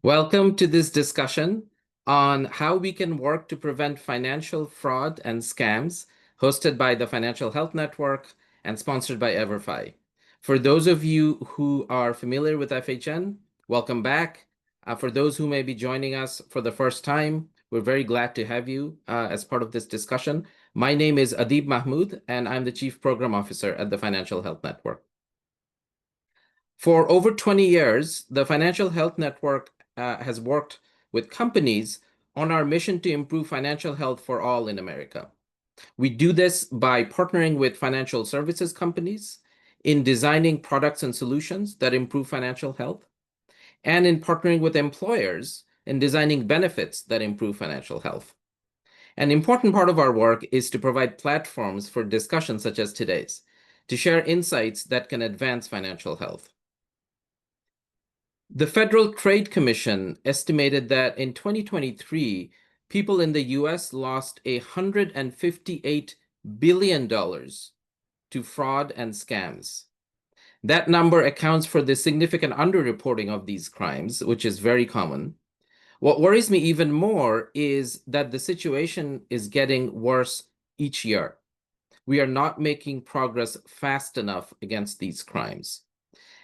Welcome to this discussion on how we can work to prevent financial fraud and scams, hosted by the Financial Health Network and sponsored by Everfi. For those of you who are familiar with FHN, welcome back. For those who may be joining us for the first time, we're very glad to have you as part of this discussion. My name is Adib Mahmood, and I'm the Chief Program Officer at the Financial Health Network. For over 20 years, the Financial Health Network has worked with companies on our mission to improve financial health for all in America. We do this by partnering with financial services companies in designing products and solutions that improve financial health, and in partnering with employers in designing benefits that improve financial health. An important part of our work is to provide platforms for discussions such as today's, to share insights that can advance financial health. The Federal Trade Commission estimated that in 2023, people in the US lost $158 billion to fraud and scams. That number accounts for the significant underreporting of these crimes, which is very common. What worries me even more is that the situation is getting worse each year. We are not making progress fast enough against these crimes.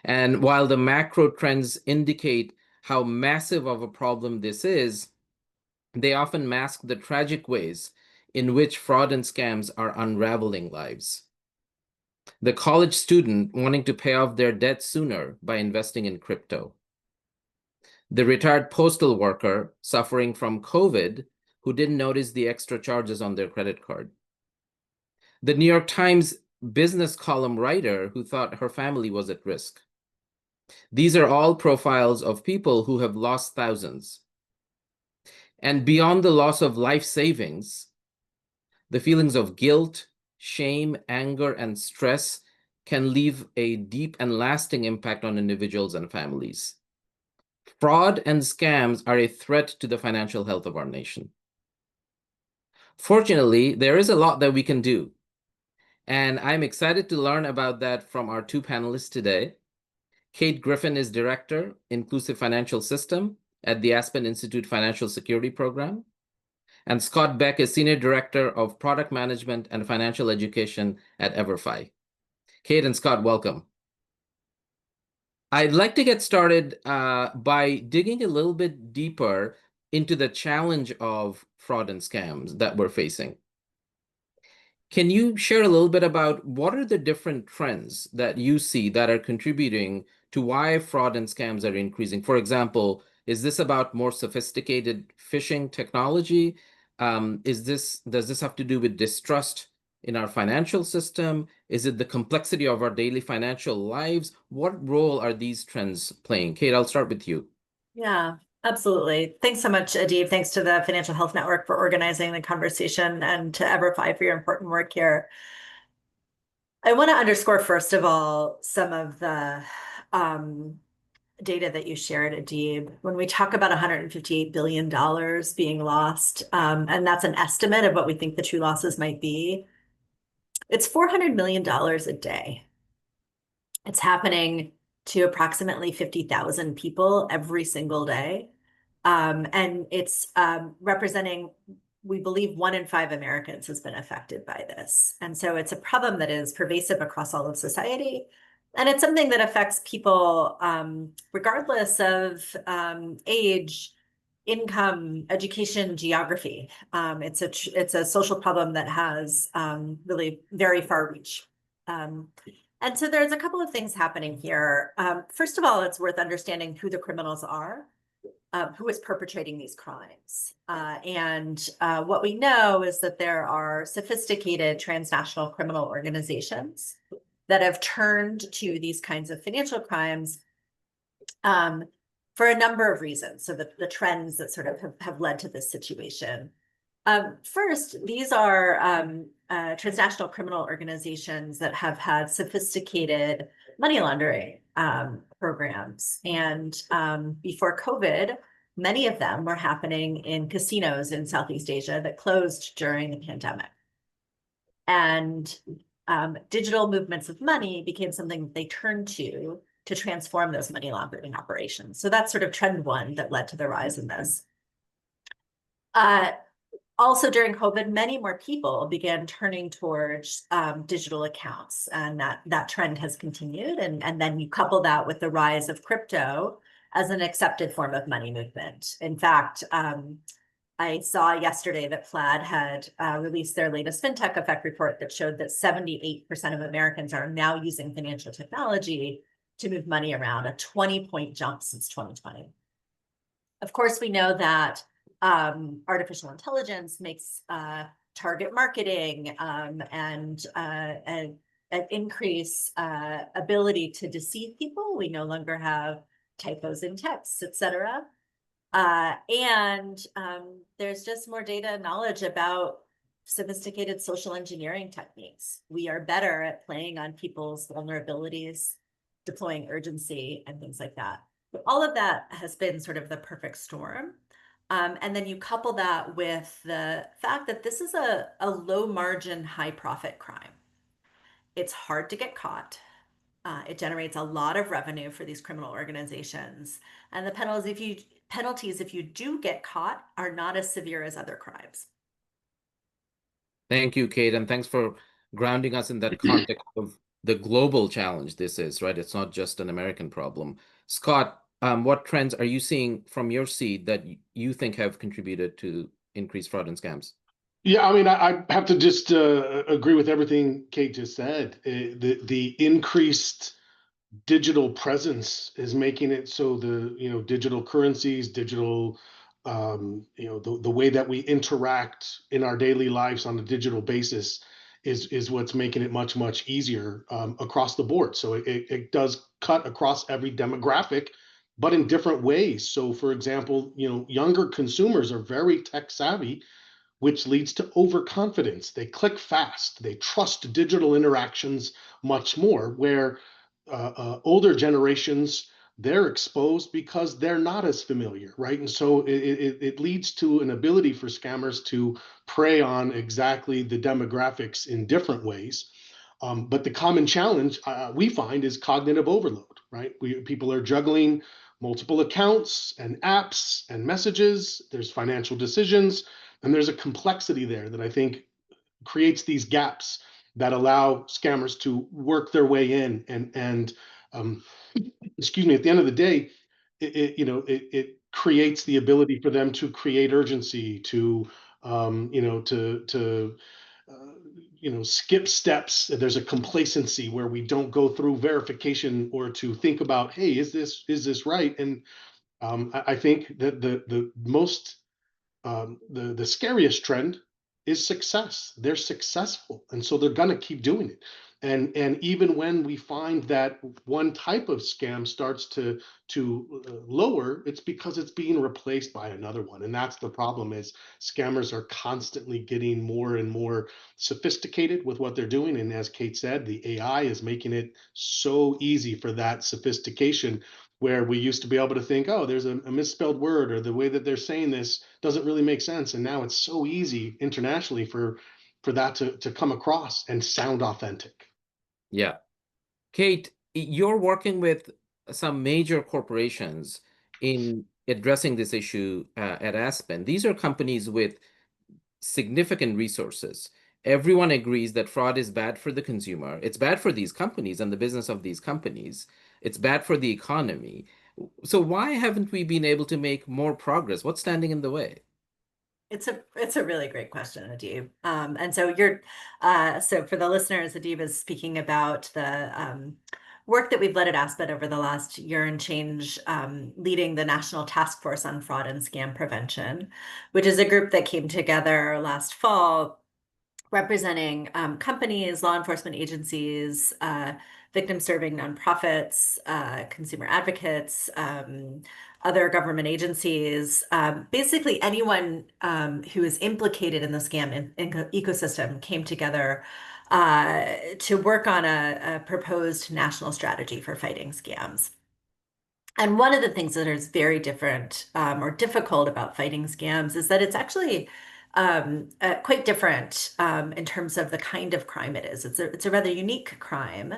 And while the macro trends indicate how massive of a problem this is, they often mask the tragic ways in which fraud and scams are unraveling lives. The college student wanting to pay off their debt sooner by investing in crypto. The retired postal worker suffering from COVID who didn't notice the extra charges on their credit card. The New York Times business column writer who thought her family was at risk. These are all profiles of people who have lost thousands. And beyond the loss of life savings, the feelings of guilt, shame, anger, and stress can leave a deep and lasting impact on individuals and families. Fraud and scams are a threat to the financial health of our nation. Fortunately, there is a lot that we can do. And I'm excited to learn about that from our two panelists today. Kate Griffin is Director, Inclusive Financial System at the Aspen Institute Financial Security Program. And Scott Beck is Senior Director of Product Management and Financial Education at Everfi. Kate and Scott, welcome. I'd like to get started by digging a little bit deeper into the challenge of fraud and scams that we're facing. Can you share a little bit about what are the different trends that you see that are contributing to why fraud and scams are increasing? For example, is this about more sophisticated phishing technology? Does this have to do with distrust in our financial system? Is it the complexity of our daily financial lives? What role are these trends playing? Kate, I'll start with you. Yeah, absolutely. Thanks so much, Adib. Thanks to the Financial Health Network for organizing the conversation and to Everfi for your important work here. I want to underscore, first of all, some of the data that you shared, Adib. When we talk about $158 billion being lost, and that's an estimate of what we think the true losses might be, it's $400 million a day. It's happening to approximately 50,000 people every single day. And it's representing, we believe, 1 in 5 Americans has been affected by this. And so it's a problem that is pervasive across all of society. And it's something that affects people regardless of age, income, education, geography. It's a social problem that has really very far reach. And so there's a couple of things happening here. First of all, it's worth understanding who the criminals are, who is perpetrating these crimes. And what we know is that there are sophisticated transnational criminal organizations that have turned to these kinds of financial crimes for a number of reasons. So the trends that sort of have led to this situation. First, these are transnational criminal organizations that have had sophisticated money laundering programs. And before COVID, many of them were happening in casinos in Southeast Asia that closed during the pandemic. And digital movements of money became something that they turned to to transform those money laundering operations. So that's sort of trend one that led to the rise in this. Uh, Also during COVID, many more people began turning towards digital accounts, and that trend has continued. And then you couple that with the rise of crypto as an accepted form of money movement. In fact, I saw yesterday that Plaid had released their latest FinTech Effect report that showed that 78% of Americans are now using financial technology to move money around, a 20-point jump since 2020. Of course, we know that artificial intelligence makes target marketing and an increase ability to deceive people. We no longer have typos in texts, et cetera. And there's just more data and knowledge about sophisticated social engineering techniques. We are better at playing on people's vulnerabilities, deploying urgency, and things like that. But all of that has been sort of the perfect storm. And then you couple that with the fact that this is a low margin, high profit crime. It's hard to get caught. It generates a lot of revenue for these criminal organizations. And the penalties, if you do get caught, are not as severe as other crimes. Thank you, Kate, and thanks for grounding us in that context of the global challenge this is, right? It's not just an American problem. Scott, what trends are you seeing from your seat that you think have contributed to increased fraud and scams? Yeah, I mean, I have to just agree with everything Kate just said. The increased digital presence is making it so the digital currencies, digital the way that we interact in our daily lives on a digital basis is what's making it much easier across the board. So it does cut across every demographic, but in different ways. So for example, younger consumers are very tech savvy, which leads to overconfidence. They click fast, they trust digital interactions much more, where older generations, they're exposed because they're not as familiar, right? And so it leads to an ability for scammers to prey on exactly the demographics in different ways. But the common challenge we find is cognitive overload, right? People are juggling multiple accounts and apps and messages. There's financial decisions, and there's a complexity there that I think creates these gaps that allow scammers to work their way in and um, excuse me, at the end of the day, it creates the ability for them to create urgency, to to skip steps. There's a complacency where we don't go through verification or to think about, hey, is this right? And I think that the most the scariest trend is success. They're successful, and so they're gonna keep doing it. And even when we find that one type of scam starts to lower, it's because it's being replaced by another one. And that's the problem: is scammers are constantly getting more and more sophisticated with what they're doing. And as Kate said, the AI is making it so easy for that sophistication, where we used to be able to think, oh, there's a misspelled word, or the way that they're saying this doesn't really make sense. And now it's so easy internationally for that to come across and sound authentic. Yeah. Kate, you're working with some major corporations in addressing this issue at Aspen. These are companies with significant resources. Everyone agrees that fraud is bad for the consumer. It's bad for these companies and the business of these companies. It's bad for the economy. So why haven't we been able to make more progress? What's standing in the way? It's a really great question, Adib. And so so for the listeners, Adib is speaking about the work that we've led at Aspen over the last year and change, leading the National Task Force on Fraud and Scam Prevention, which is a group that came together last fall representing companies, law enforcement agencies, victim-serving nonprofits, consumer advocates, other government agencies, basically anyone who is implicated in the scam ecosystem came together to work on a proposed national strategy for fighting scams. And one of the things that is very different or difficult about fighting scams is that it's actually quite different in terms of the kind of crime it is. It's a rather unique crime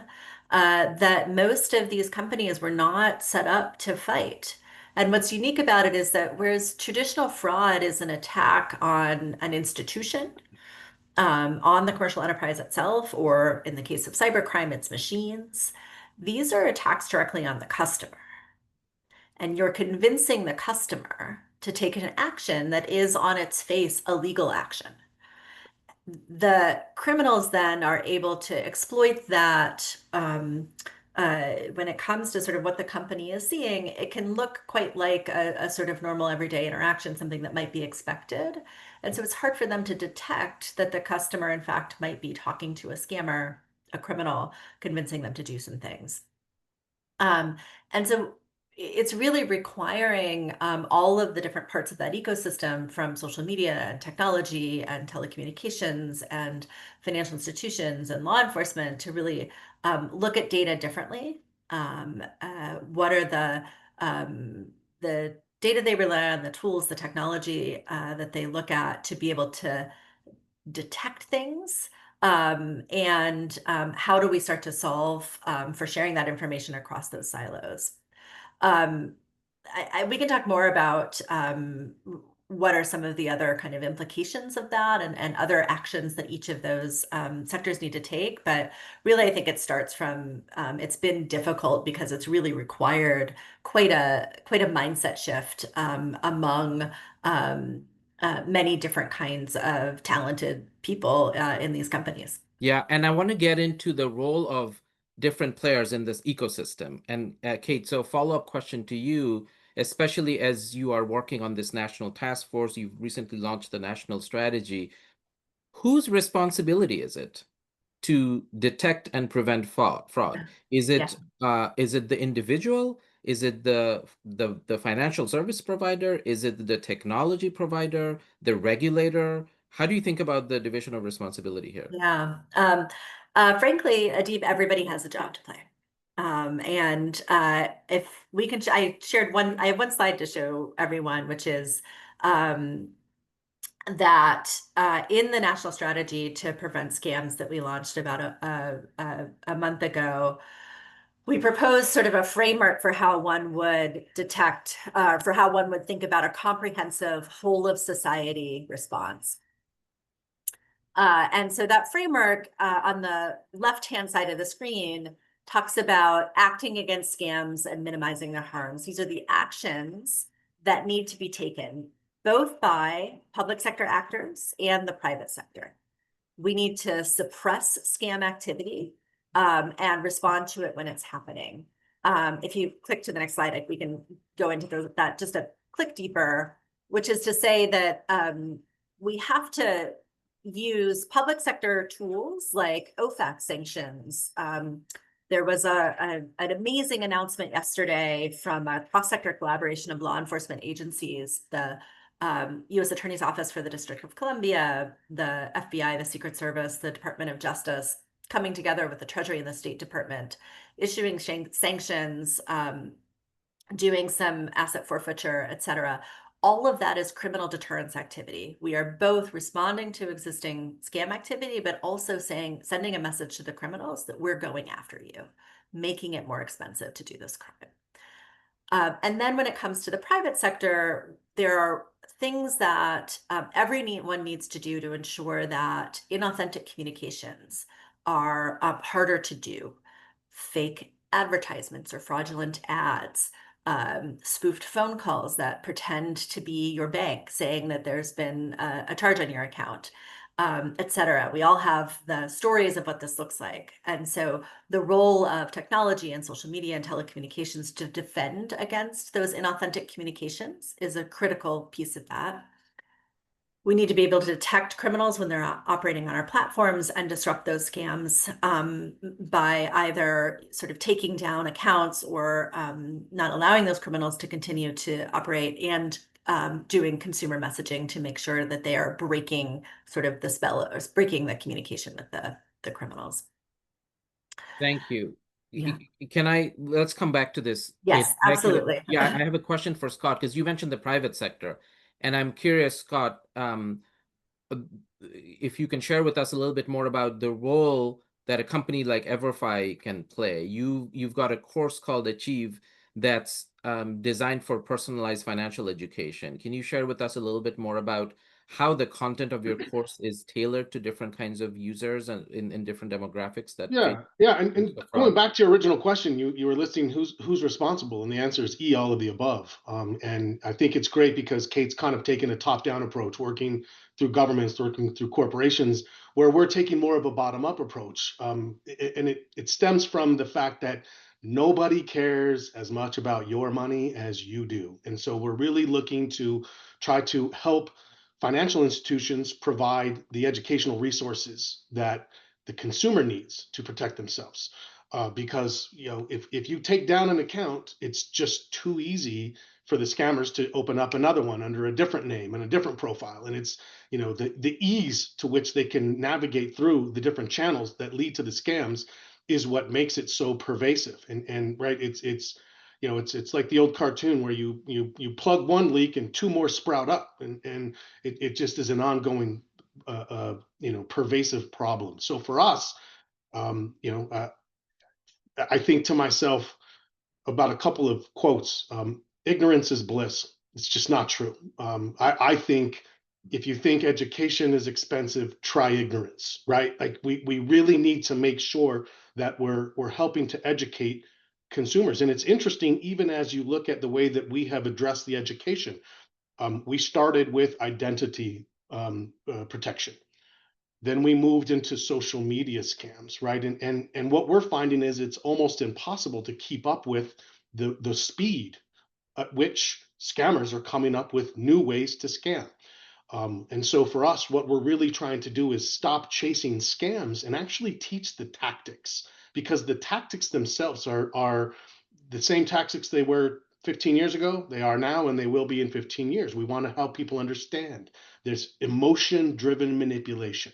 that most of these companies were not set up to fight. And what's unique about it is that whereas traditional fraud is an attack on an institution, on the commercial enterprise itself, or in the case of cybercrime, it's machines, these are attacks directly on the customer. And you're convincing the customer to take an action that is on its face a legal action. The criminals then are able to exploit that. When it comes to sort of what the company is seeing, it can look quite like a sort of normal everyday interaction, something that might be expected. And so it's hard for them to detect that the customer, in fact, might be talking to a scammer, a criminal, convincing them to do some things. And so it's really requiring all of the different parts of that ecosystem, from social media and technology and telecommunications and financial institutions and law enforcement, to really look at data differently. What are the data they rely on, the tools, the technology that they look at to be able to detect things? And how do we start to solve for sharing that information across those silos? Um, we can talk more about what are some of the other kind of implications of that, and other actions that each of those sectors need to take. But really, I think it starts from it's been difficult because it's really required quite a mindset shift among many different kinds of talented people in these companies. Yeah, and I want to get into the role of different players in this ecosystem. And Kate, so follow-up question to you, especially as you are working on this national task force, you've recently launched the national strategy. Whose responsibility is it to detect and prevent fraud? Yeah. Is it the individual? Is it the financial service provider? Is it the technology provider, the regulator? How do you think about the division of responsibility here? Yeah. Frankly, Adib, everybody has a job to play. And if we can, I have one slide to show everyone, which is um, that in the national strategy to prevent scams that we launched about a month ago, we proposed sort of a framework for how one would detect, for how one would think about a comprehensive whole of society response. And so that framework on the left-hand side of the screen talks about acting against scams and minimizing their harms. These are the actions that need to be taken both by public sector actors and the private sector. We need to suppress scam activity and respond to it when it's happening. If you click to the next slide, we can go into that just a click deeper, which is to say that we have to use public sector tools like OFAC sanctions. There was an amazing announcement yesterday from a cross-sector collaboration of law enforcement agencies, the U.S. Attorney's Office for the District of Columbia, the FBI, the Secret Service, the Department of Justice, coming together with the Treasury and the State Department, issuing sanctions, doing some asset forfeiture, et cetera. All of that is criminal deterrence activity. We are both responding to existing scam activity, but also sending a message to the criminals that we're going after you, making it more expensive to do this crime. And then when it comes to the private sector, there are things that everyone needs to do to ensure that inauthentic communications are harder to do. Fake advertisements or fraudulent ads, spoofed phone calls that pretend to be your bank saying that there's been a charge on your account, et cetera. We all have the stories of what this looks like. And so the role of technology and social media and telecommunications to defend against those inauthentic communications is a critical piece of that. We need to be able to detect criminals when they're operating on our platforms and disrupt those scams by either sort of taking down accounts or not allowing those criminals to continue to operate, and doing consumer messaging to make sure that they are breaking sort of the spell, or breaking the communication with the criminals. Thank you. Yeah. Let's come back to this. Yes, absolutely. I have a question for Scott, because you mentioned the private sector, and I'm curious, Scott, if you can share with us a little bit more about the role that a company like Everfi can play. You've got a course called Achieve that's designed for personalized financial education. Can you share with us a little bit more about how the content of your course is tailored to different kinds of users and in different demographics that face Yeah, and the going fraud? back to your original question, you were listing who's responsible, and the answer is E, all of the above. And I think it's great because Kate's kind of taken a top-down approach, working through governments, working through corporations, where we're taking more of a bottom-up approach. And it stems from the fact that nobody cares as much about your money as you do, and so we're really looking to try to help financial institutions provide the educational resources that the consumer needs to protect themselves. Because if you take down an account, it's just too easy for the scammers to open up another one under a different name and a different profile. And it's the ease to which they can navigate through the different channels that lead to the scams is what makes it so pervasive. And right, it's like the old cartoon where you plug one leak and two more sprout up, and it just is an ongoing pervasive problem. So for us, I think to myself about a couple of quotes. Ignorance is bliss. It's just not true. I think if you think education is expensive, try ignorance, right? Like we really need to make sure that we're helping to educate consumers. And it's interesting, even as you look at the way that we have addressed the education, we started with identity protection. Then we moved into social media scams, right? And what we're finding is it's almost impossible to keep up with the speed at which scammers are coming up with new ways to scam. And so for us, what we're really trying to do is stop chasing scams and actually teach the tactics, because the tactics themselves are the same tactics they were 15 years ago, they are now, and they will be in 15 years. We want to help people understand there's emotion driven manipulation.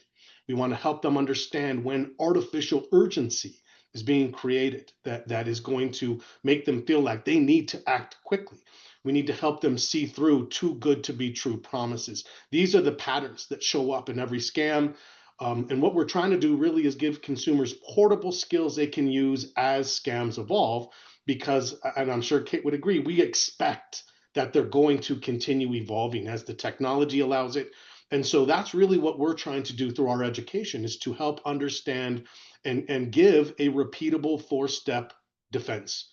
We want to help them understand when artificial urgency is being created that is going to make them feel like they need to act quickly. We need to help them see through too good to be true promises. These are the patterns that show up in every scam. And what we're trying to do really is give consumers portable skills they can use as scams evolve, because, and I'm sure Kate would agree, we expect that they're going to continue evolving as the technology allows it. And so that's really what we're trying to do through our education, is to help understand and give a repeatable 4-step defense.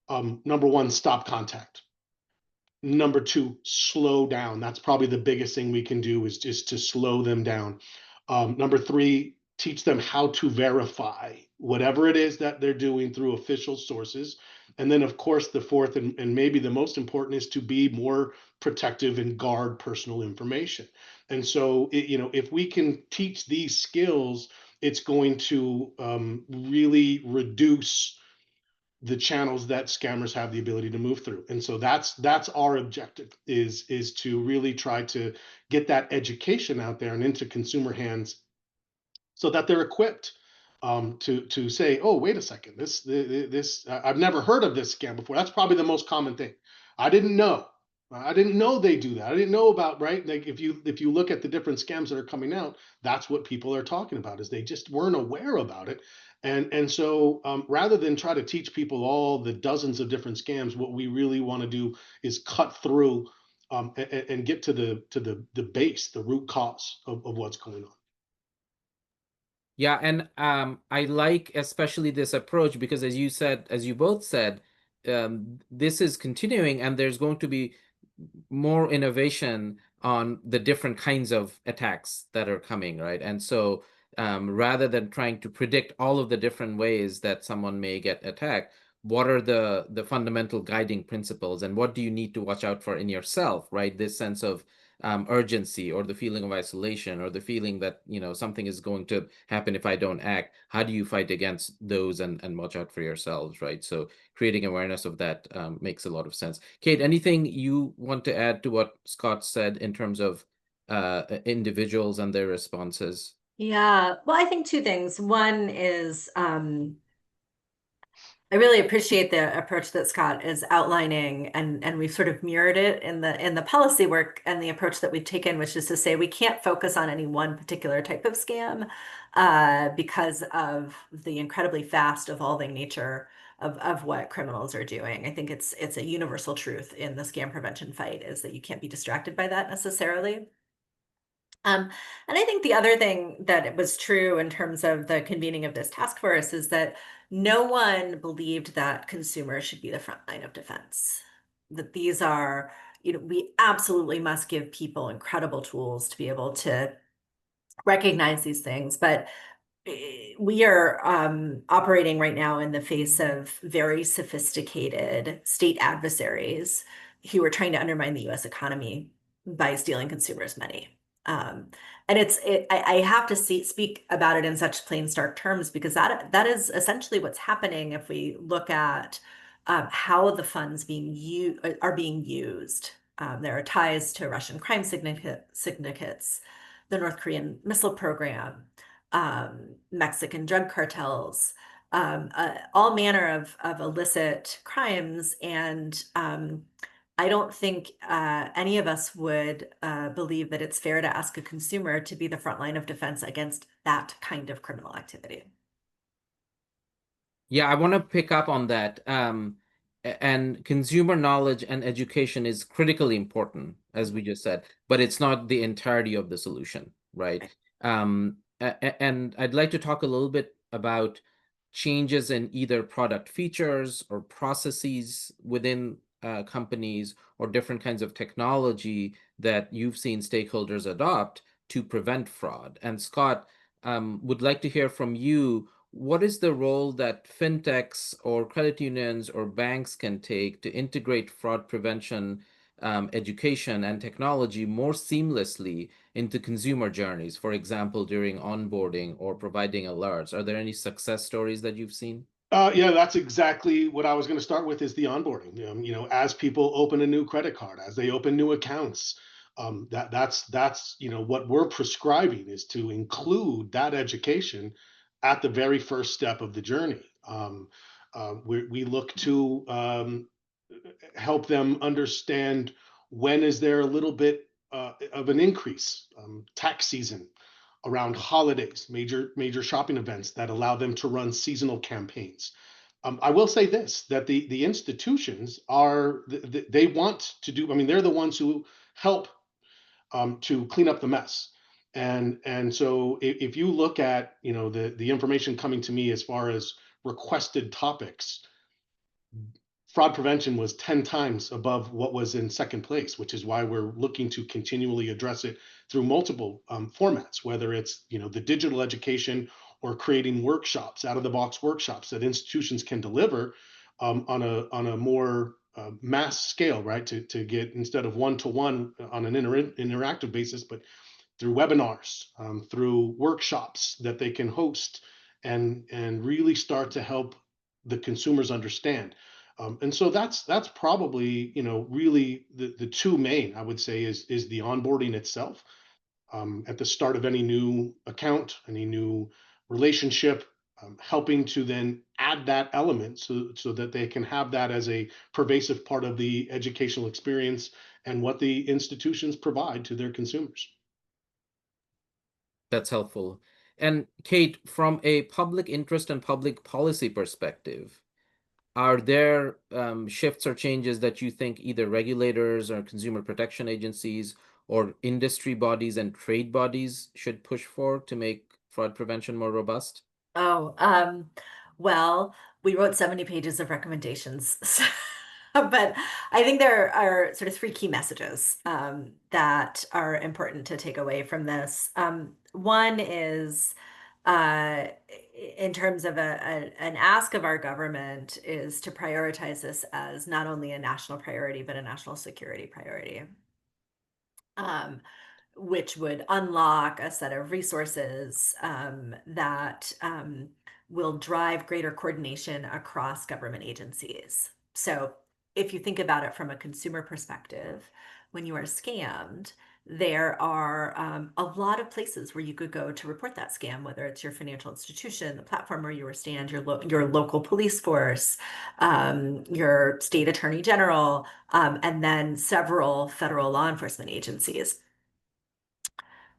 Number one, stop contact. Number two, slow down. That's probably the biggest thing we can do, is just to slow them down. Number three, teach them how to verify whatever it is that they're doing through official sources. And then, of course, the fourth and maybe the most important is to be more protective and guard personal information. And so, if we can teach these skills, it's going to really reduce the channels that scammers have the ability to move through. And so that's our objective, is to really try to get that education out there and into consumer hands so that they're equipped to say, oh, wait a second, this I've never heard of this scam before. That's probably the most common thing. I didn't know. I didn't know they do that. I didn't know about, right? Like if you look at the different scams that are coming out, that's what people are talking about, is they just weren't aware about it. And so rather than try to teach people all the dozens of different scams, what we really want to do is cut through and get to the base, the root cause of what's going on. Yeah, and I like especially this approach because, as you both said, this is continuing, and there's going to be more innovation on the different kinds of attacks that are coming, right? And so, rather than trying to predict all of the different ways that someone may get attacked, what are the fundamental guiding principles, and what do you need to watch out for in yourself, right? This sense of urgency, or the feeling of isolation, or the feeling that something is going to happen if I don't act. How do you fight against those and watch out for yourselves, right? So creating awareness of that makes a lot of sense. Kate, anything you want to add to what Scott said in terms of individuals and their responses? Yeah, well, I think two things. One is I really appreciate the approach that Scott is outlining, and we've sort of mirrored it in the policy work and the approach that we've taken, which is to say we can't focus on any one particular type of scam because of the incredibly fast evolving nature of what criminals are doing. I think it's a universal truth in the scam prevention fight is that you can't be distracted by that necessarily. And I think the other thing that was true in terms of the convening of this task force is that no one believed that consumers should be the front line of defense. That these are, we absolutely must give people incredible tools to be able to recognize these things, but we are operating right now in the face of very sophisticated state adversaries who are trying to undermine the US economy by stealing consumers' money. Um, and I have to speak about it in such plain, stark terms because that is essentially what's happening if we look at how the funds are being used. There are ties to Russian crime syndicates, the North Korean missile program, Mexican drug cartels, all manner of illicit crimes. And I don't think any of us would believe that it's fair to ask a consumer to be the front line of defense against that kind of criminal activity. Yeah, I want to pick up on that. And consumer knowledge and education is critically important, as we just said, but it's not the entirety of the solution, right? And I'd like to talk a little bit about changes in either product features or processes within companies or different kinds of technology that you've seen stakeholders adopt to prevent fraud. And Scott, would like to hear from you. What is the role that fintechs or credit unions or banks can take to integrate fraud prevention, education, and technology more seamlessly into consumer journeys, for example, during onboarding or providing alerts? Are there any success stories that you've seen? Yeah, that's exactly what I was going to start with is the onboarding. As people open a new credit card, as they open new accounts, that's what we're prescribing is to include that education at the very first step of the journey. We look to help them understand when is there a little bit of an increase, tax season, around holidays, major shopping events that allow them to run seasonal campaigns. I will say this: that the institutions they want to do. I mean, they're the ones who help to clean up the mess. And so if you look at the information coming to me as far as requested topics, fraud prevention was 10 times above what was in second place, which is why we're looking to continually address it through multiple formats, whether it's the digital education or creating workshops, out of the box workshops that institutions can deliver on a more mass scale, right? To get, instead of one-to-one on an interactive basis, but through webinars, through workshops that they can host and really start to help the consumers understand. And so that's probably really the two main, I would say, is the onboarding itself, at the start of any new account, any new relationship, helping to then add that element so that they can have that as a pervasive part of the educational experience and what the institutions provide to their consumers. That's helpful. And Kate, from a public interest and public policy perspective, are there shifts or changes that you think either regulators or consumer protection agencies or industry bodies and trade bodies should push for to make fraud prevention more robust? Oh, well, we wrote 70 pages of recommendations. But I think there are sort of three key messages that are important to take away from this. One is in terms of an ask of our government is to prioritize this as not only a national priority, but a national security priority. Which would unlock a set of resources that will drive greater coordination across government agencies. So if you think about it from a consumer perspective, when you are scammed, there are a lot of places where you could go to report that scam, whether it's your financial institution, the platform where you were stand, your local police force, your state attorney general, and then several federal law enforcement agencies.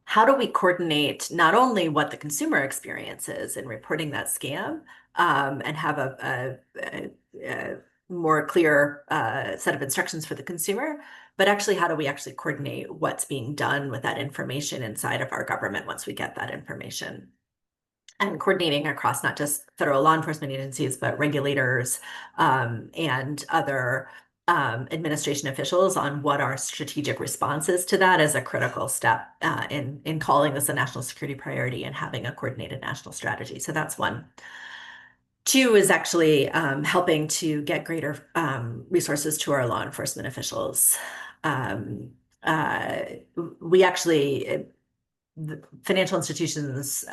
How do we coordinate not only what the consumer experience is in reporting that scam, and have a more clear set of instructions for the consumer, but actually how do we actually coordinate what's being done with that information inside of our government once we get that information? And coordinating across not just federal law enforcement agencies, but regulators, and other administration officials on what our strategic response is to that is a critical step in calling this a national security priority and having a coordinated national strategy. So that's one. Two is actually helping to get greater resources to our law enforcement officials. Um, uh, we actually, the financial institutions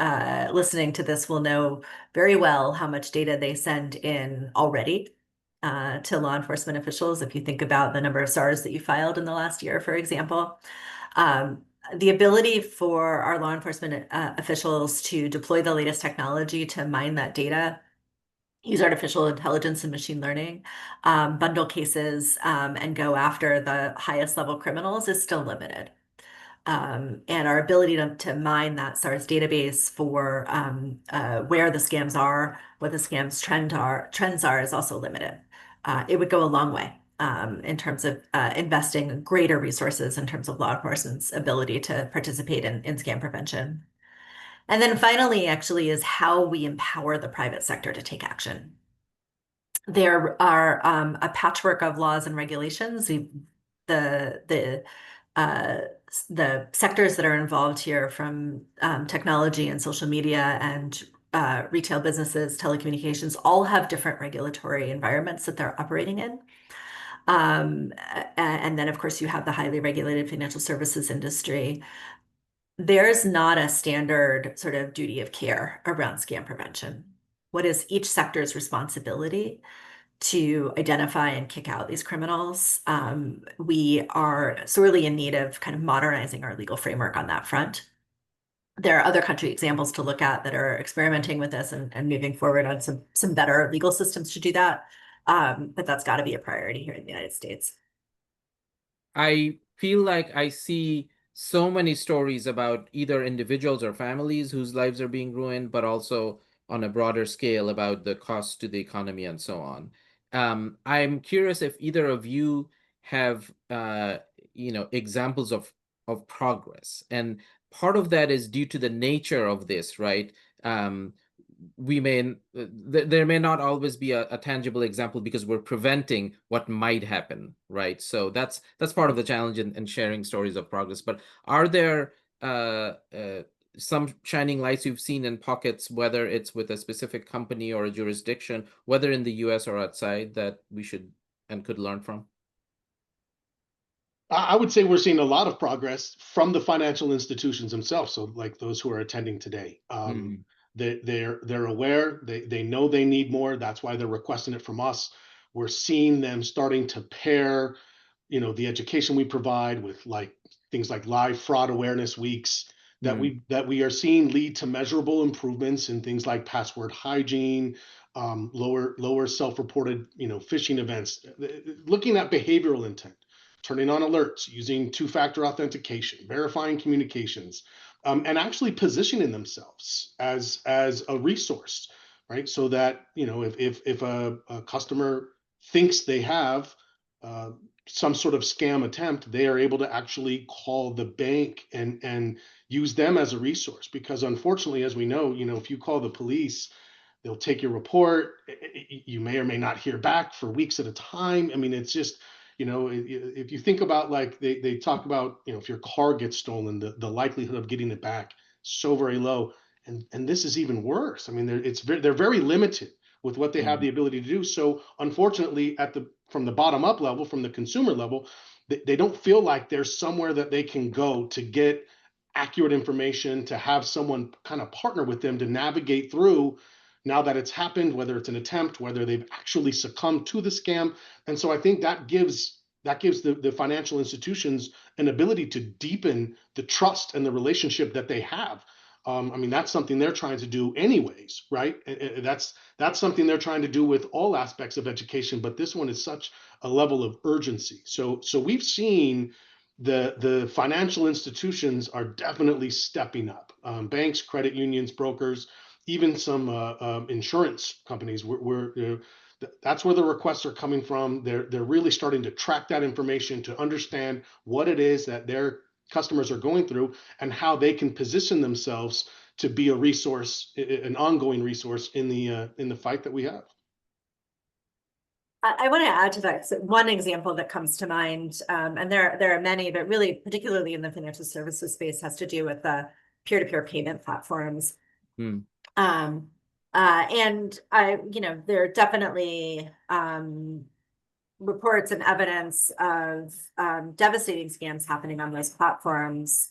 listening to this will know very well how much data they send in already to law enforcement officials. If you think about the number of SARs that you filed in the last year, for example, the ability for our law enforcement officials to deploy the latest technology to mine that data, use artificial intelligence and machine learning, bundle cases, and go after the highest level criminals is still limited. And our ability to mine that SARS database for where the scams are, what the scams trends are is also limited. It would go a long way in terms of investing greater resources in terms of law enforcement's ability to participate in scam prevention. And then finally, actually, is how we empower the private sector to take action. There are a patchwork of laws and regulations. The the sectors that are involved here, from technology and social media and retail businesses, telecommunications, all have different regulatory environments that they're operating in. And then, of course, you have the highly regulated financial services industry. There's not a standard sort of duty of care around scam prevention. What is each sector's responsibility to identify and kick out these criminals? We are sorely in need of kind of modernizing our legal framework on that front. There are other country examples to look at that are experimenting with this and moving forward on some better legal systems to do that. But that's got to be a priority here in the United States. I feel like I see so many stories about either individuals or families whose lives are being ruined, but also on a broader scale about the cost to the economy and so on. I'm curious if either of you have, examples of progress, and part of that is due to the nature of this, right? We may there may not always be a tangible example because we're preventing what might happen, right? So that's part of the challenge in sharing stories of progress. But are there some shining lights you've seen in pockets, whether it's with a specific company or a jurisdiction, whether in the US or outside, that we should and could learn from? I would say we're seeing a lot of progress from the financial institutions themselves. So, like those who are attending today, Mhm. they're aware. They know they need more. That's why they're requesting it from us. We're seeing them starting to pair, the education we provide with like things like live fraud awareness weeks that Mm. we are seeing lead to measurable improvements in things like password hygiene, lower self-reported phishing events, looking at behavioral intent, turning on alerts, using two-factor authentication, verifying communications, and actually positioning themselves as a resource, right? So that if a customer thinks they have uh, some sort of scam attempt, they are able to actually call the bank and use them as a resource. Because unfortunately, as we know, if you call the police, they'll take your report. You may or may not hear back for weeks at a time. I mean, it's just, if you think about, like they talk about, if your car gets stolen, the likelihood of getting it back so very low. And this is even worse. I mean, they're very limited with what they have Mm. the ability to do. So unfortunately, from the bottom up level, from the consumer level, they don't feel like there's somewhere that they can go to get accurate information, to have someone kind of partner with them to navigate through now that it's happened, whether it's an attempt, whether they've actually succumbed to the scam. And so I think that gives That gives the financial institutions an ability to deepen the trust and the relationship that they have. I mean, that's something they're trying to do anyways, right? That's something they're trying to do with all aspects of education, but this one is such a level of urgency. So we've seen the financial institutions are definitely stepping up. Banks, credit unions, brokers, even some insurance companies. That's where the requests are coming from. They're really starting to track that information to understand what it is that their customers are going through and how they can position themselves to be a resource, an ongoing resource in the fight that we have. I want to add to that. So one example that comes to mind, and there are many, but really particularly in the financial services space, has to do with the peer-to-peer payment platforms. Hmm. And there are definitely reports and evidence of devastating scams happening on those platforms.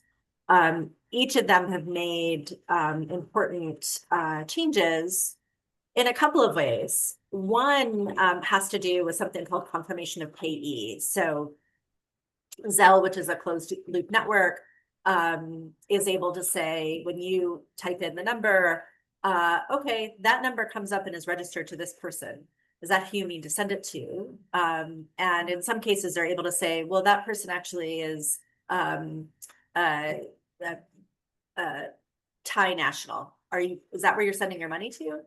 Each of them have made important changes in a couple of ways. One has to do with something called confirmation of payee. So Zelle, which is a closed loop network, is able to say, when you type in the number, okay, that number comes up and is registered to this person. Is that who you mean to send it to? And in some cases, they're able to say, well, that person actually is uh, Thai national. Is that where you're sending your money to?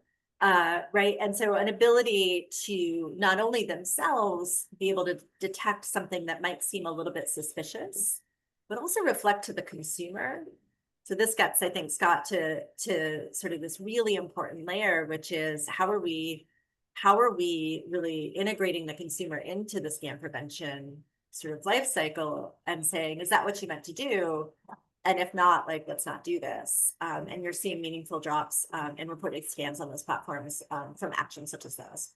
Right. And so an ability to not only themselves be able to detect something that might seem a little bit suspicious, but also reflect to the consumer. So this gets, I think, Scott, to sort of this really important layer, which is how are we really integrating the consumer into the scam prevention sort of life cycle and saying, is that what you meant to do? And if not, like, let's not do this. And you're seeing meaningful drops in reported scams on those platforms from actions such as those.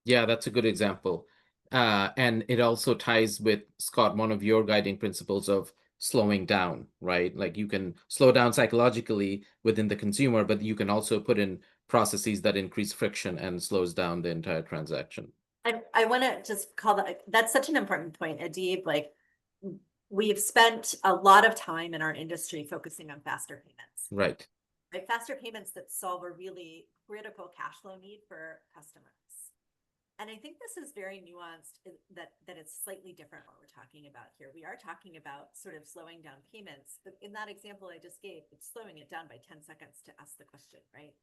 Yeah, that's a good example. And it also ties with, Scott, one of your guiding principles of slowing down, right? Like you can slow down psychologically within the consumer, but you can also put in processes that increase friction and slows down the entire transaction. I want to just call that's such an important point, Adib. Like, we've spent a lot of time in our industry focusing on faster payments. Right. Right? Faster payments that solve a really critical cash flow need for customers. And I think this is very nuanced, that it's slightly different what we're talking about here. We are talking about sort of slowing down payments, but in that example I just gave, it's slowing it down by 10 seconds to ask the question, right?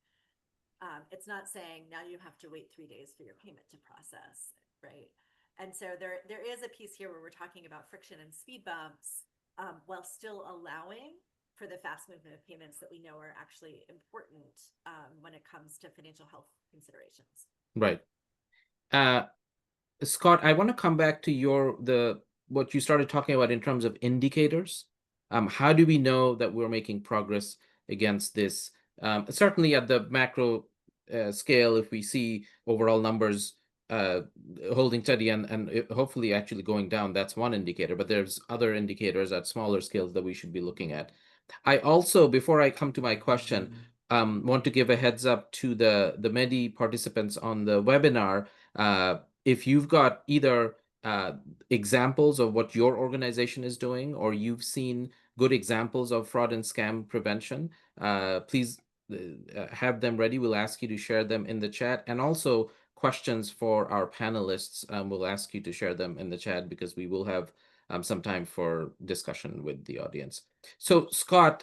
It's not saying now you have to wait 3 days for your payment to process, right? And so there is a piece here where we're talking about friction and speed bumps, while still allowing for the fast movement of payments that we know are actually important when it comes to financial health considerations. Right. Scott, I want to come back to what you started talking about in terms of indicators. How do we know that we're making progress against this? Certainly at the macro scale, if we see overall numbers holding steady and hopefully actually going down, that's one indicator. But there's other indicators at smaller scales that we should be looking at. I also, before I come to my question, want to give a heads up to the Medi participants on the webinar. If you've got either examples of what your organization is doing, or you've seen good examples of fraud and scam prevention, please have them ready. We'll ask you to share them in the chat, and also questions for our panelists. We'll ask you to share them in the chat because we will have some time for discussion with the audience. So, Scott,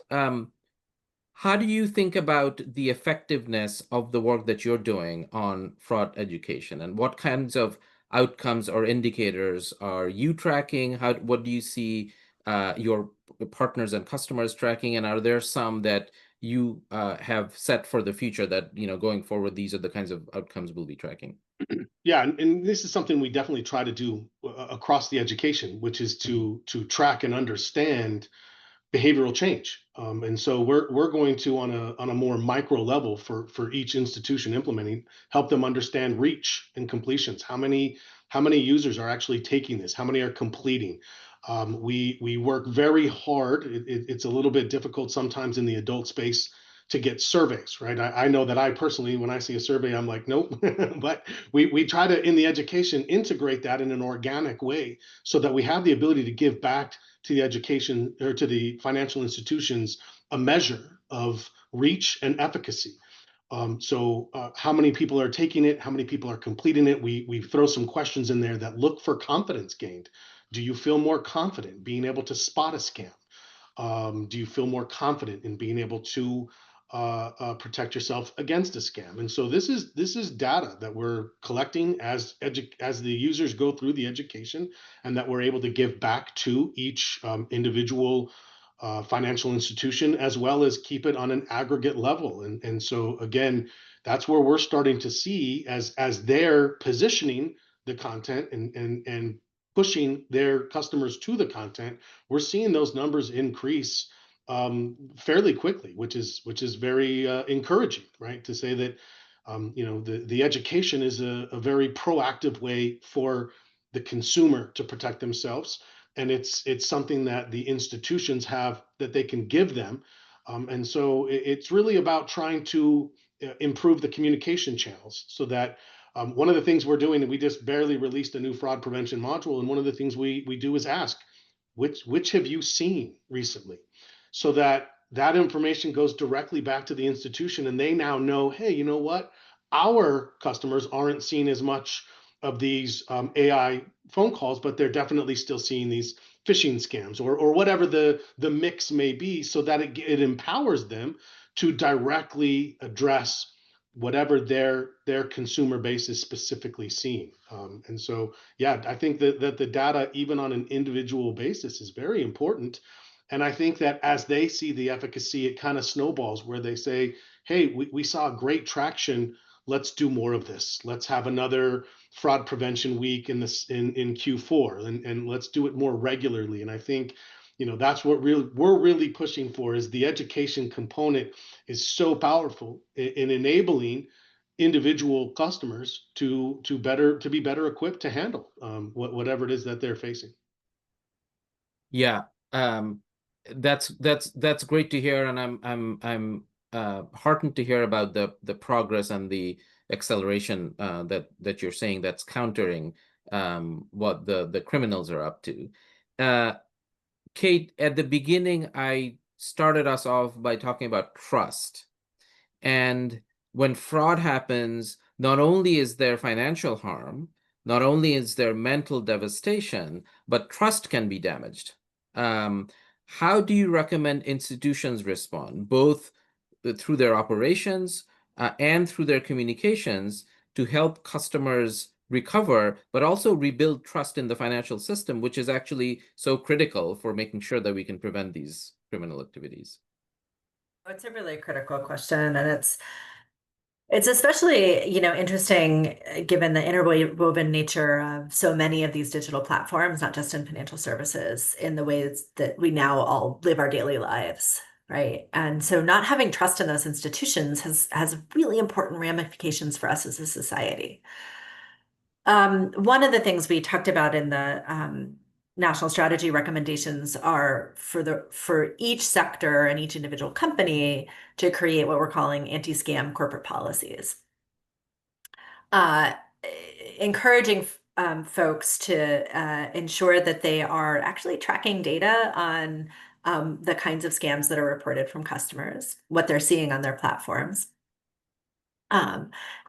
how do you think about the effectiveness of the work that you're doing on fraud education, and what kinds of outcomes or indicators are you tracking? What do you see your partners and customers tracking, and are there some that you have set for the future that, going forward, these are the kinds of outcomes we'll be tracking? Yeah, and this is something we definitely try to do across the education, which is to track and understand behavioral change. And so we're going to, on a more micro level, for each institution implementing, help them understand reach and completions. How many users are actually taking this? How many are completing? We work very hard. It's a little bit difficult sometimes in the adult space to get surveys, right? I know that I personally, when I see a survey, I'm like, nope. But we try to, in the education, integrate that in an organic way so that we have the ability to give back to the education or to the financial institutions a measure of reach and efficacy. How many people are taking it? How many people are completing it? We throw some questions in there that look for confidence gained. Do you feel more confident being able to spot a scam? Do you feel more confident in being able to protect yourself against a scam? And so this is data that we're collecting as the users go through the education, and that we're able to give back to each individual financial institution, as well as keep it on an aggregate level. And so again, that's where we're starting to see as they're positioning the content and pushing their customers to the content, we're seeing those numbers increase fairly quickly, which is very encouraging, right? To say that the education is a very proactive way for the consumer to protect themselves, and it's something that the institutions have that they can give them, and so it's really about trying to improve the communication channels so that one of the things we're doing, and we just barely released a new fraud prevention module, and one of the things we do is ask, which have you seen recently, so that that information goes directly back to the institution, and they now know, hey, you know what, our customers aren't seeing as much of these AI phone calls, but they're definitely still seeing these phishing scams or whatever the mix may be, so that it empowers them to directly address whatever their consumer base is specifically seeing. And so, yeah, I think that the data, even on an individual basis, is very important. And I think that as they see the efficacy, it kind of snowballs where they say, hey, we saw great traction. Let's do more of this. Let's have another fraud prevention week in Q4, and let's do it more regularly. And I think, that's what we're really pushing for, is the education component is so powerful in enabling individual customers to be better equipped to handle whatever it is that they're facing. Yeah, that's great to hear, and I'm heartened to hear about the progress and the acceleration that you're saying that's countering what the criminals are up to. Kate, at the beginning, I started us off by talking about trust. And when fraud happens, not only is there financial harm, not only is there mental devastation, but trust can be damaged. How do you recommend institutions respond, both through their operations and through their communications, to help customers recover, but also rebuild trust in the financial system, which is actually so critical for making sure that we can prevent these criminal activities? It's a really critical question, and it's especially, interesting given the interwoven nature of so many of these digital platforms, not just in financial services, in the ways that we now all live our daily lives, right? And so not having trust in those institutions has really important ramifications for us as a society. One of the things we talked about in the national strategy recommendations are for each sector and each individual company to create what we're calling anti-scam corporate policies. Encouraging folks to ensure that they are actually tracking data on the kinds of scams that are reported from customers, what they're seeing on their platforms.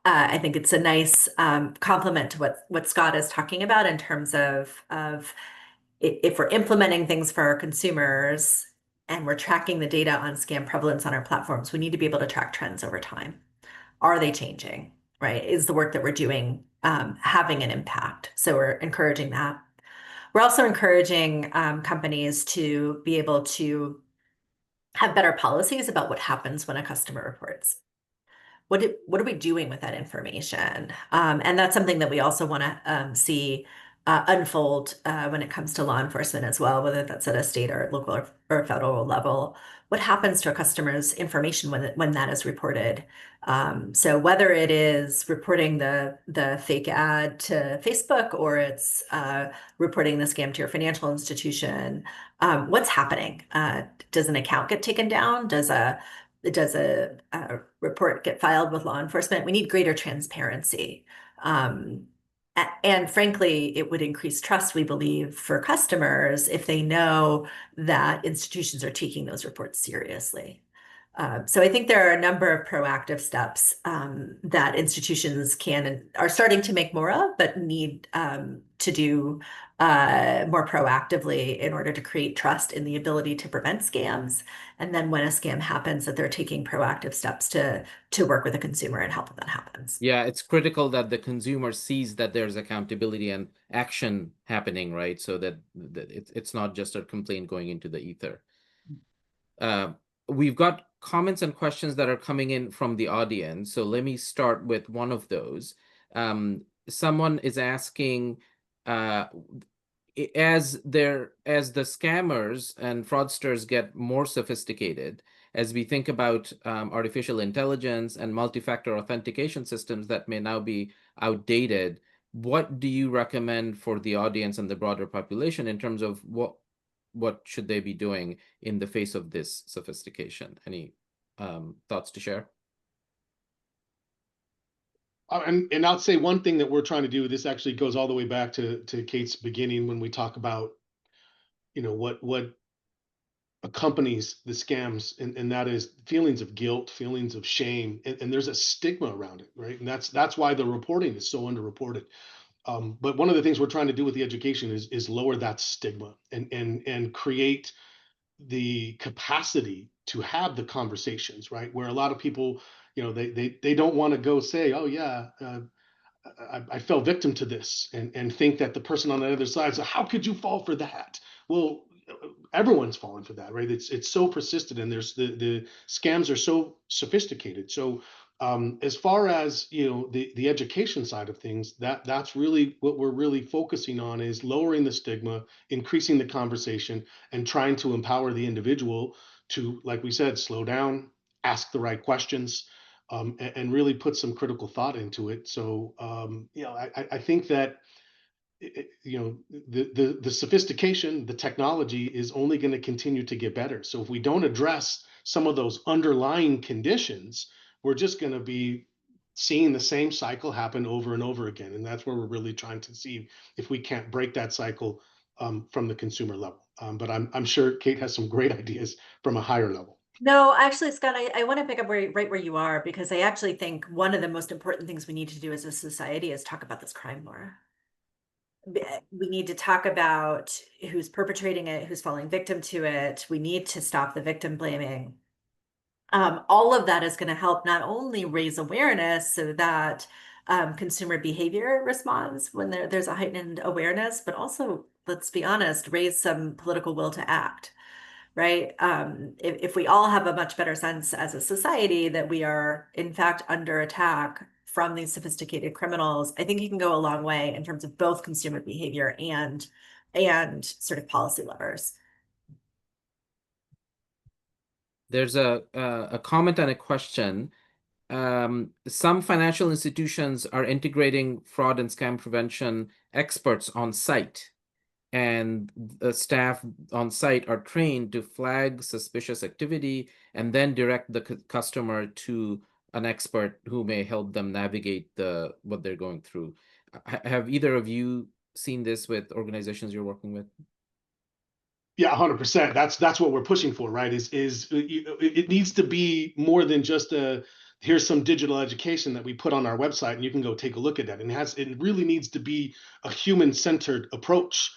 I think it's a nice complement to what Scott is talking about in terms of if we're implementing things for our consumers and we're tracking the data on scam prevalence on our platforms, we need to be able to track trends over time. Are they changing, right? Is the work that we're doing having an impact? So we're encouraging that. We're also encouraging companies to be able to have better policies about what happens when a customer reports. What are we doing with that information? And that's something that we also want to see unfold when it comes to law enforcement as well, whether that's at a state or local or federal level. What happens to a customer's information when that is reported? So whether it is reporting the fake ad to Facebook, or it's reporting the scam to your financial institution, what's happening? Does an account get taken down? Does a does a report get filed with law enforcement? We need greater transparency. And frankly, it would increase trust, we believe, for customers if they know that institutions are taking those reports seriously. So I think there are a number of proactive steps that institutions can and are starting to make more of, but need to do more proactively in order to create trust in the ability to prevent scams. And then when a scam happens, that they're taking proactive steps to work with the consumer and help when that happens. Yeah, it's critical that the consumer sees that there's accountability and action happening, right? So that it's not just a complaint going into the ether. We've got comments and questions that are coming in from the audience. So let me start with one of those. Someone is asking, as the scammers and fraudsters get more sophisticated, as we think about artificial intelligence and multi-factor authentication systems that may now be outdated, what do you recommend for the audience and the broader population in terms of what should they be doing in the face of this sophistication? Any thoughts to share? And I'll say one thing that we're trying to do. This actually goes all the way back to Kate's beginning when we talk about, what accompanies the scams, and that is feelings of guilt, feelings of shame, and there's a stigma around it, right? And that's why the reporting is so underreported. But one of the things we're trying to do with the education is lower that stigma and create the capacity to have the conversations, right? Where a lot of people, they don't want to go say, oh yeah, I fell victim to this, and think that the person on the other side, so how could you fall for that? Well, everyone's fallen for that, right? It's so persistent, and there's the scams are so sophisticated. So as far as the education side of things, that's really what we're really focusing on, is lowering the stigma, increasing the conversation, and trying to empower the individual to, like we said, slow down, ask the right questions, and really put some critical thought into it. So I think that the sophistication, the technology is only going to continue to get better. So if we don't address some of those underlying conditions, we're just going to be seeing the same cycle happen over and over again. And that's where we're really trying to see if we can't break that cycle from the consumer level. But I'm sure Kate has some great ideas from a higher level. No, actually, Scott, I want to pick up right where you are, because I actually think one of the most important things we need to do as a society is talk about this crime more. We need to talk about who's perpetrating it, who's falling victim to it. We need to stop the victim blaming. All of that is going to help not only raise awareness so that consumer behavior responds when there's a heightened awareness, but also, let's be honest, raise some political will to act, right? If we all have a much better sense as a society that we are in fact under attack from these sophisticated criminals, I think you can go a long way in terms of both consumer behavior and sort of policy levers. There's a comment and a question. Some financial institutions are integrating fraud and scam prevention experts on site, and the staff on site are trained to flag suspicious activity and then direct the customer to an expert who may help them navigate what they're going through. Have either of you seen this with organizations you're working with? Yeah, 100%. That's what we're pushing for, right? It needs to be more than just here's some digital education that we put on our website and you can go take a look at that. And it really needs to be a human-centered approach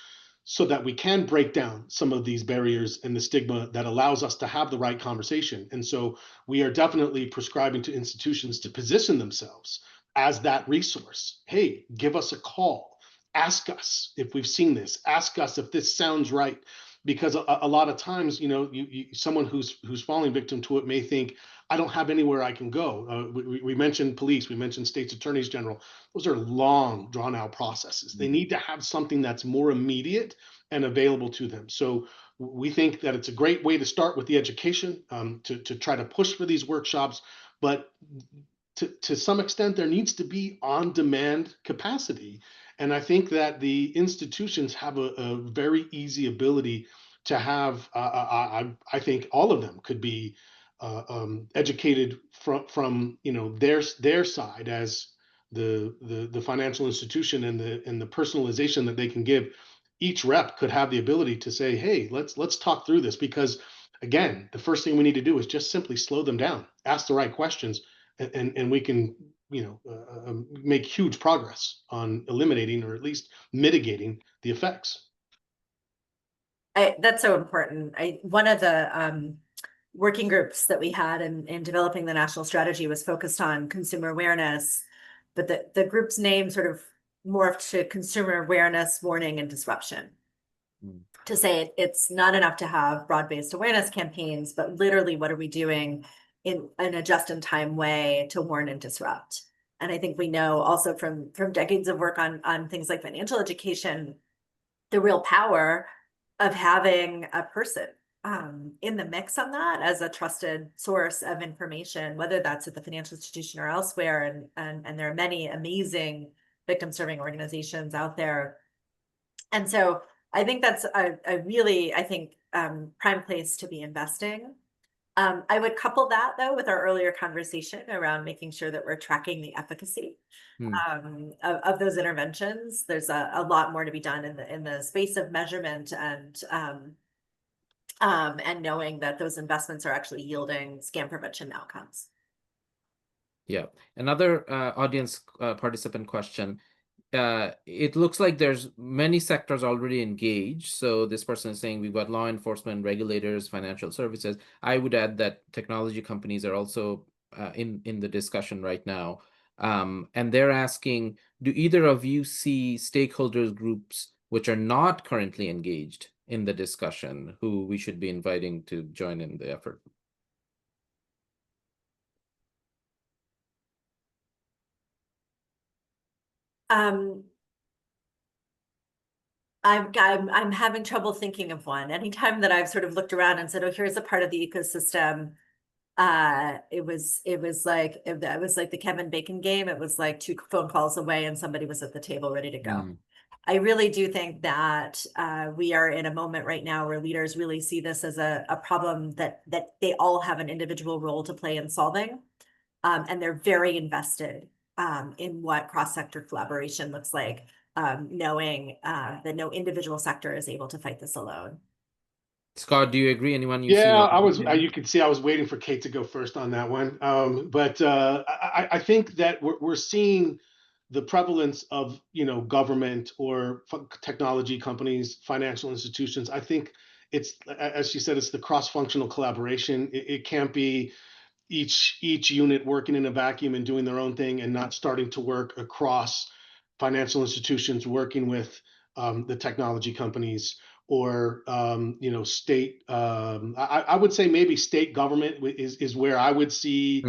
so that we can break down some of these barriers and the stigma that allows us to have the right conversation. And so we are definitely prescribing to institutions to position themselves as that resource. Hey, give us a call. Ask us if we've seen this. Ask us if this sounds right, because a lot of times, someone who's falling victim to it may think, I don't have anywhere I can go. We mentioned police, we mentioned states attorneys general. Those are long, drawn out processes. They need to have something that's more immediate and available to them. So we think that it's a great way to start with the education, to try to push for these workshops, but to some extent, there needs to be on-demand capacity. And I think that the institutions have a very easy ability to have, I think all of them could be educated from their side as the financial institution, and the personalization that they can give. Each rep could have the ability to say, hey, let's talk through this, because again, the first thing we need to do is just simply slow them down, ask the right questions, and we can make huge progress on eliminating, or at least mitigating, the effects. That's so important. One of the working groups that we had in developing the national strategy was focused on consumer awareness, but the group's name sort of morphed to consumer awareness, warning, and disruption. To say it's not enough to have broad-based awareness campaigns, but literally what are we doing in a just-in-time way to warn and disrupt? And I think we know also from decades of work on things like financial education, the real power of having a person in the mix on that as a trusted source of information, whether that's at the financial institution or elsewhere. And there are many amazing victim serving organizations out there. And so I think that's a really, I think, prime place to be investing. I would couple that though with our earlier conversation around making sure that we're tracking the efficacy of those interventions. There's a lot more to be done in the space of measurement and knowing that those investments are actually yielding scam prevention outcomes. Yeah. Another audience participant question. It looks like there's many sectors already engaged. So this person is saying we've got law enforcement, regulators, financial services. I would add that technology companies are also in the discussion right now. And they're asking, do either of you see stakeholders groups which are not currently engaged in the discussion, who we should be inviting to join in the effort? I'm having trouble thinking of one. Anytime that I've sort of looked around and said, "Oh, here's a part of the ecosystem," it was like the Kevin Bacon game. It was like 2 phone calls away, and somebody was at the table ready to go. I really do think that we are in a moment right now where leaders really see this as a problem that they all have an individual role to play in solving, and they're very invested in what cross-sector collaboration looks like. Knowing that no individual sector is able to fight this alone. Scott, do you agree? Anyone you see? Yeah, you could see I was waiting for Kate to go first on that one. But I think that we're seeing the prevalence of, government or technology companies, financial institutions. I think it's, as she said, it's the cross-functional collaboration. It can't be each unit working in a vacuum and doing their own thing, and not starting to work across financial institutions, working with the technology companies, or state. I would say maybe state government is where I would see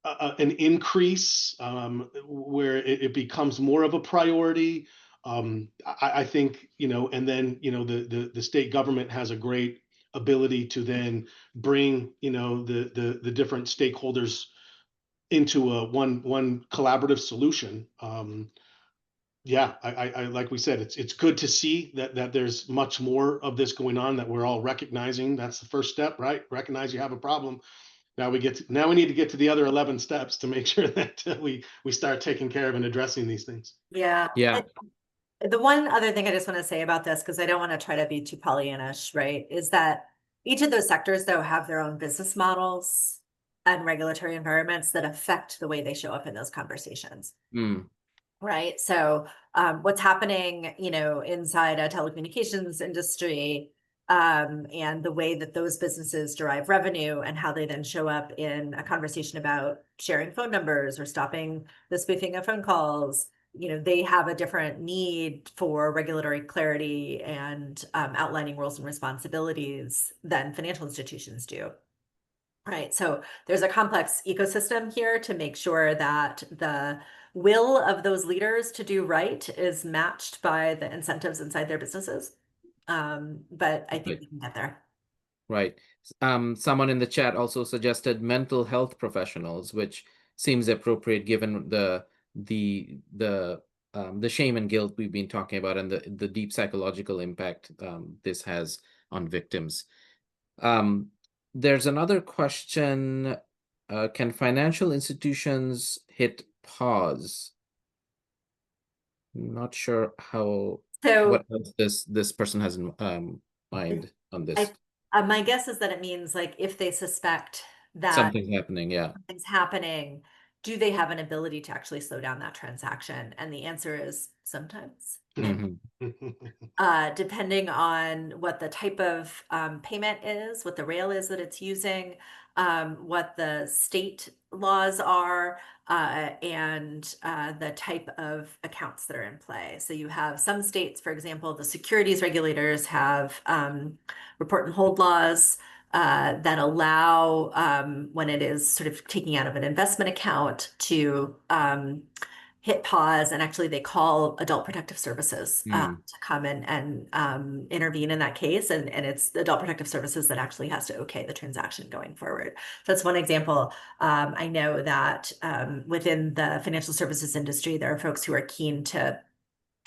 an increase, where it becomes more of a priority. I think, and then the state government has a great ability to then bring the different stakeholders into a one collaborative solution. Yeah, I like we said, it's good to see that there's much more of this going on, that we're all recognizing. That's the first step, right? Recognize you have a problem. Now we need to get to the other 11 steps to make sure that we start taking care of and addressing these things. Yeah. The one other thing I just want to say about this, because I don't want to try to be too Pollyannish, right, is that each of those sectors, though, have their own business models and regulatory environments that affect the way they show up in those conversations. Right. So what's happening, inside a telecommunications industry, and the way that those businesses derive revenue and how they then show up in a conversation about sharing phone numbers or stopping the spoofing of phone calls, they have a different need for regulatory clarity and outlining roles and responsibilities than financial institutions do. Right. So there's a complex ecosystem here to make sure that the will of those leaders to do right is matched by the incentives inside their businesses. But I think we can get there. Right. Someone in the chat also suggested mental health professionals, which seems appropriate given the shame and guilt we've been talking about, and the deep psychological impact this has on victims. There's another question. Can financial institutions hit pause? Not sure So what else this person has in mind on this. my guess is that it means like if they suspect that Something's happening, yeah. something's happening, do they have an ability to actually slow down that transaction? And the answer is sometimes. Mhm. Depending on what the type of payment is, what the rail is that it's using, what the state laws are, and the type of accounts that are in play. So you have some states, for example, the securities regulators have report and hold laws that allow, when it is sort of taking out of an investment account, to hit pause, and actually they call Adult Protective Services Mm. to come and intervene in that case, and it's Adult Protective Services that actually has to okay the transaction going forward. So that's one example. I know that within the financial services industry, there are folks who are keen to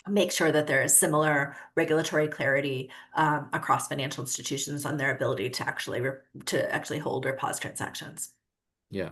make sure that there is similar regulatory clarity across financial institutions on their ability to actually hold or pause transactions. Yeah.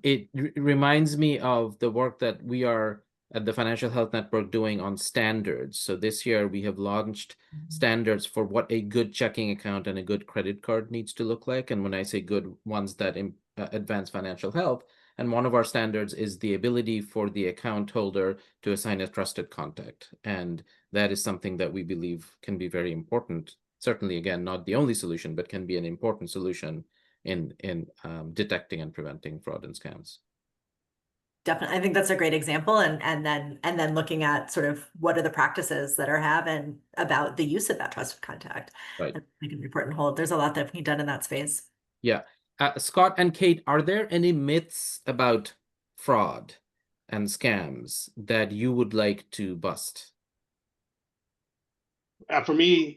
It reminds me of the work that we are at the Financial Health Network doing on standards. So this year we have launched standards for what a good checking account and a good credit card needs to look like. And when I say good, ones that advance financial health, and one of our standards is the ability for the account holder to assign a trusted contact. And that is something that we believe can be very important. Certainly, again, not the only solution, but can be an important solution in detecting and preventing fraud and scams. Definitely. I think that's a great example. And then looking at sort of what are the practices that are having about the use of that trusted contact. Right. And we can report and hold. There's a lot that can be done in that space. Yeah. Scott and Kate, are there any myths about fraud and scams that you would like to bust? For me,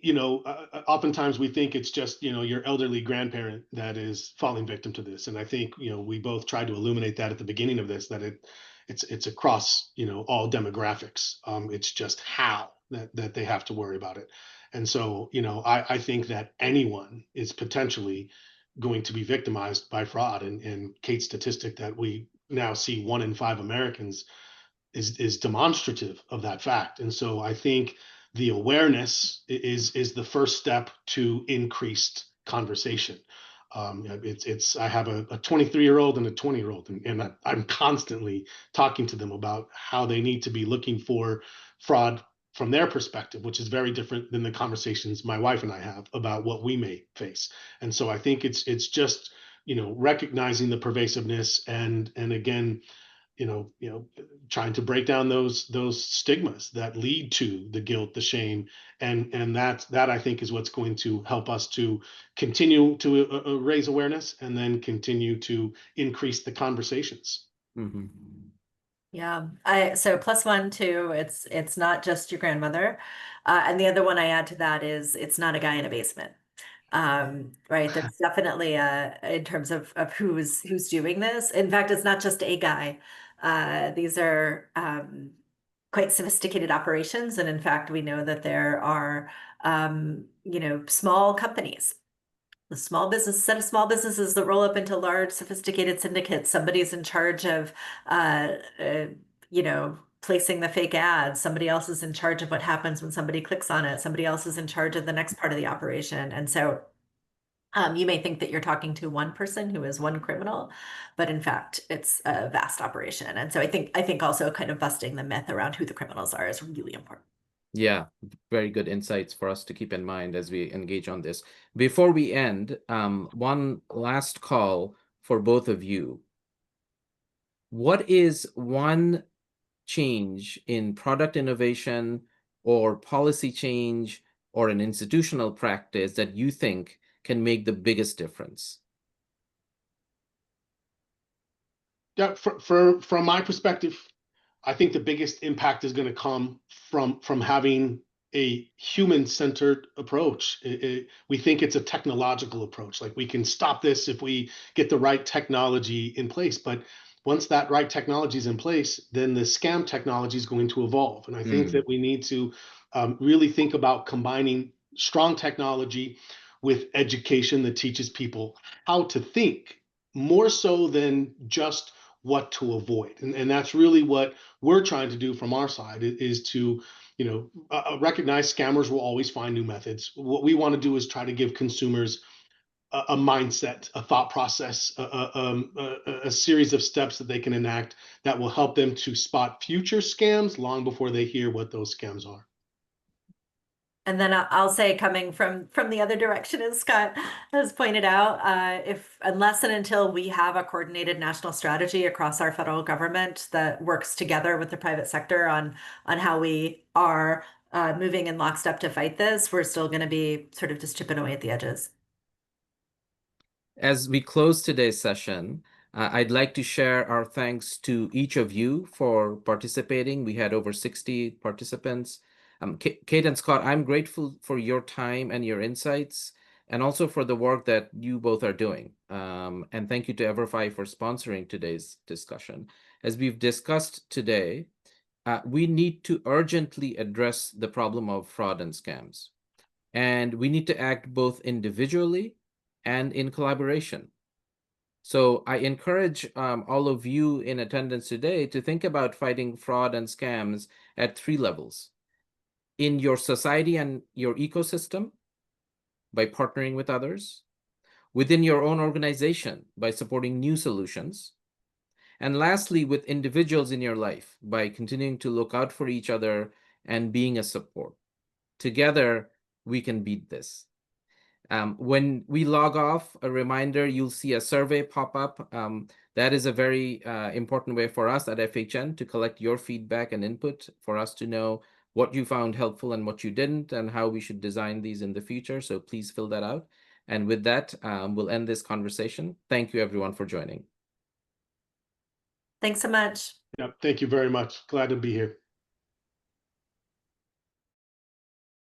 oftentimes we think it's just, your elderly grandparent that is falling victim to this. And I think, we both tried to illuminate that at the beginning of this, that it's across, all demographics. It's just how that they have to worry about it. And so, I think that anyone is potentially going to be victimized by fraud. And Kate's statistic that we now see 1 in 5 Americans is demonstrative of that fact. And so I think the awareness is the first step to increased conversation. It's I have a 23-year-old and a 20-year-old, and I'm constantly talking to them about how they need to be looking for fraud from their perspective, which is very different than the conversations my wife and I have about what we may face. And so I think it's just, recognizing the pervasiveness, and again, trying to break down those stigmas that lead to the guilt, the shame, and that I think is what's going to help us to continue to raise awareness, and then continue to increase the conversations. Mm-hmm. Yeah. So +1 too, it's not just your grandmother. And the other one I add to that is it's not a guy in a basement. Right. That's definitely in terms of who's doing this. In fact, it's not just a guy. These are quite sophisticated operations. And in fact, we know that there are small companies, the set of small businesses that roll up into large sophisticated syndicates. Somebody's in charge of uh, placing the fake ads. Somebody else is in charge of what happens when somebody clicks on it. Somebody else is in charge of the next part of the operation. And so you may think that you're talking to one person who is one criminal, but in fact, it's a vast operation. And so I think also kind of busting the myth around who the criminals are is really important. Yeah, very good insights for us to keep in mind as we engage on this. Before we end, one last call for both of you. What is one change in product innovation or policy change or an institutional practice that you think can make the biggest difference? Yeah, from my perspective, I think the biggest impact is going to come from having a human-centered approach. We think it's a technological approach, like we can stop this if we get the right technology in place. But once that right technology is in place, then the scam technology is going to evolve. And I think that we need to really think about combining strong technology with education that teaches people how to think more so than just what to avoid. And that's really what we're trying to do from our side, is to recognize scammers will always find new methods. What we want to do is try to give consumers a mindset, a thought process, a series of steps that they can enact that will help them to spot future scams long before they hear what those scams are. And then I'll say, coming from the other direction, as Scott has pointed out, if unless and until we have a coordinated national strategy across our federal government that works together with the private sector on how we are moving in lockstep to fight this, we're still going to be sort of just chipping away at the edges. As we close today's session, I'd like to share our thanks to each of you for participating. We had over 60 participants. Kate and Scott, I'm grateful for your time and your insights, and also for the work that you both are doing. And thank you to Everfi for sponsoring today's discussion. As we've discussed today, we need to urgently address the problem of fraud and scams. And we need to act both individually and in collaboration. So I encourage all of you in attendance today to think about fighting fraud and scams at 3 levels: in your society and your ecosystem, by partnering with others; within your own organization, by supporting new solutions; and lastly, with individuals in your life, by continuing to look out for each other and being a support. Together, we can beat this. When we log off, a reminder, you'll see a survey pop up. That is a very important way for us at FHN to collect your feedback and input, for us to know what you found helpful and what you didn't, and how we should design these in the future. So please fill that out. And with that, we'll end this conversation. Thank you, everyone, for joining. Thanks so much. Yep, thank you very much. Glad to be here.